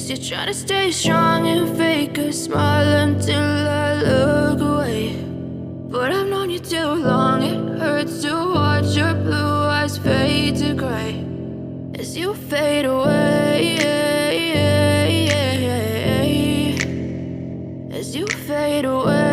Guess you're trying to stay strong and fake a smile until I look away. But I've known you too long, it hurts to watch your blue eyes fade to gray as you fade away, as you fade away.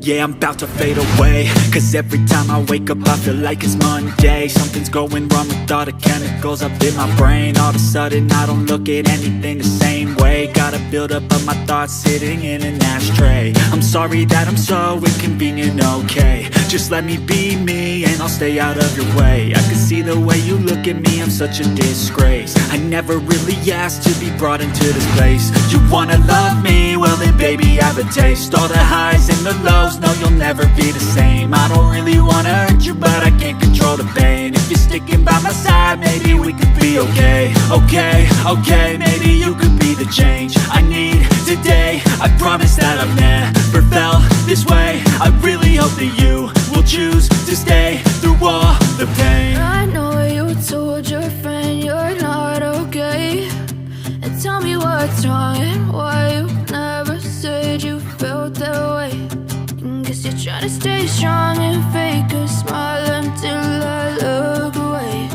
Yeah, I'm about to fade away, cause every time I wake up I feel like it's Monday. Something's going wrong with all the chemicals up in my brain. All of a sudden I don't look at anything the same way. Gotta build up of my thoughts sitting in an ashtray. I'm sorry that I'm so inconvenient, okay. Just let me be me and I'll stay out of your way. I can see the way you look at me, I'm such a disgrace. I never really asked to be brought into this place. You wanna love me? Well then baby I have a taste. All the highs and the lows, no you'll never be the same. I don't really wanna hurt you but I can't control the pain. If you're sticking by my side maybe we could be okay. Okay, maybe you could be the change I need today. I promise that I've never felt this way. I really hope that you will choose to stay through all the pain. I know you told your friend you're not okay, and tell me what's wrong and why you never said you felt that way. Guess you're trying to stay strong and fake a smile until I look away.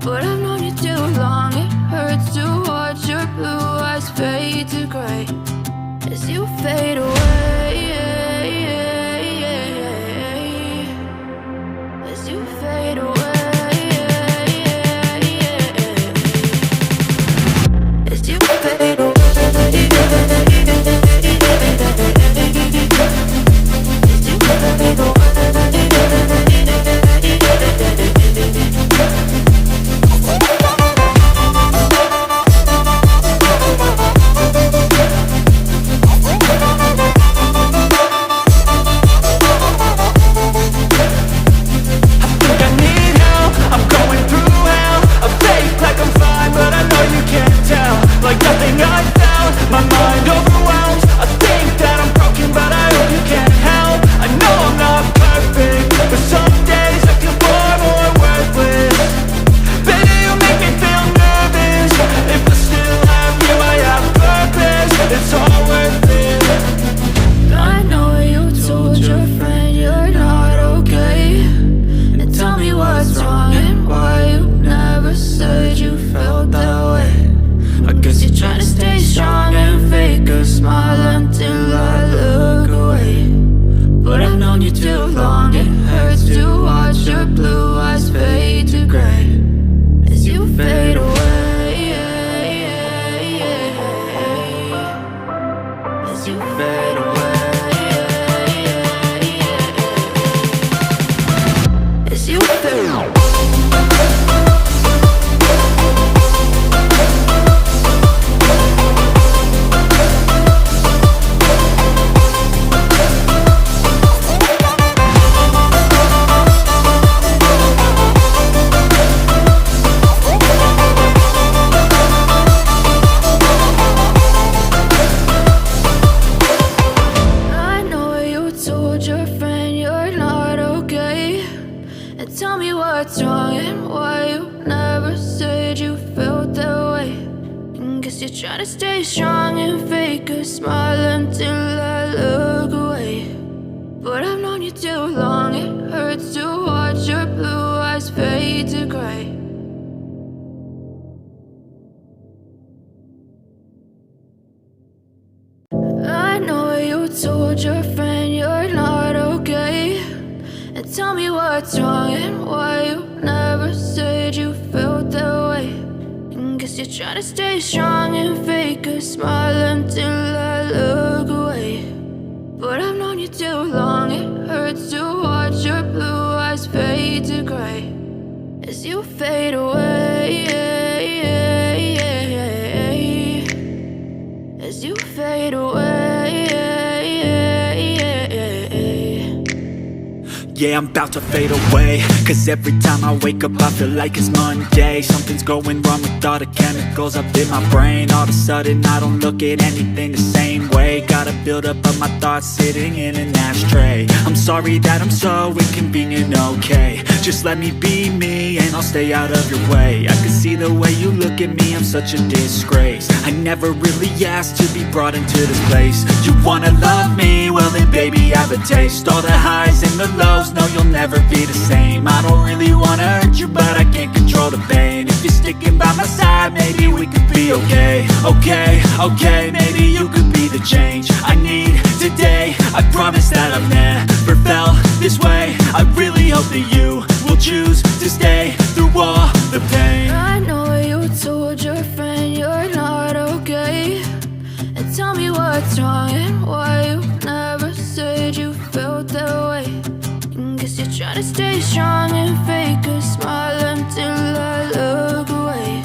But I've known you too long, it hurts to watch your blue eyes fade to gray as you fade away, as you fade away, as you fade away. Told your friend you're not okay, and tell me what's wrong and why you never said you felt that way. Guess you're trying to stay strong and fake a smile until I look away. But I've known you too long, it hurts to watch your blue eyes fade to gray as you fade away, as you fade away. Yeah, I'm about to fade away, cause every time I wake up I feel like it's Monday. Something's going wrong with all the chemicals up in my brain. All of a sudden I don't look at anything the same way. Gotta build up of my thoughts sitting in an ashtray. I'm sorry that I'm so inconvenient, okay. Just let me be me and I'll stay out of your way. I can see the way you look at me, I'm such a disgrace. I never really asked to be brought into this place. You wanna love me? Well then baby, have a taste. All the highs and the lows, no you'll never be the same. I don't really wanna hurt you, but I can't control the pain. If you're sticking by my side, maybe we could be okay. Okay, maybe you could be the change I need today. I promise that I've never felt this way. I really hope that you will choose to stay through all the pain. I know you told your friend you're not okay, and tell me what's wrong and why you never said you felt that way. Guess you're trying to stay strong and fake a smile until I look away.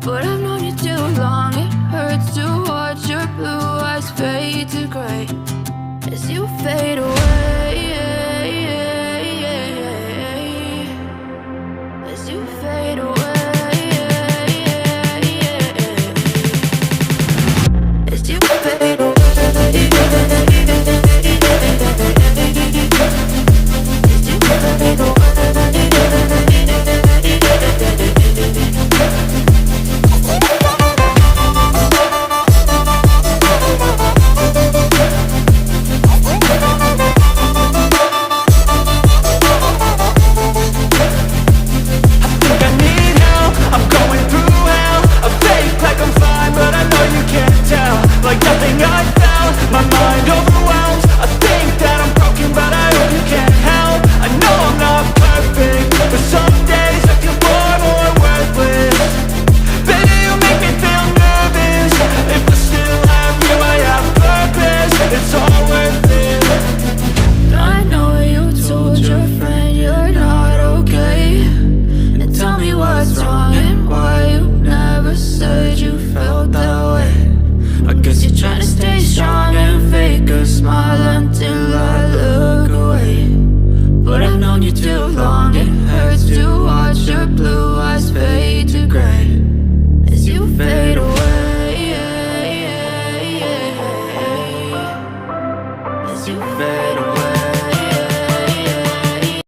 But I've known you too long, it hurts to watch your blue eyes fade to gray as you fade away. As you fade away. As you fade away. Like nothing I felt, my mind overwhelms. I think that I'm broken, but I hope you can't help. I know I'm not perfect, but some days I feel far more worthless. Baby, you make me feel nervous. If I still have you, I have purpose. It's all worth it. I know you told your friend you're not okay, and tell me what's wrong and why you never said you felt that way. I guess you're trying to stay strong and fake a smile until I look away. But I've known you too long, it hurts to watch your blue eyes fade to gray as you fade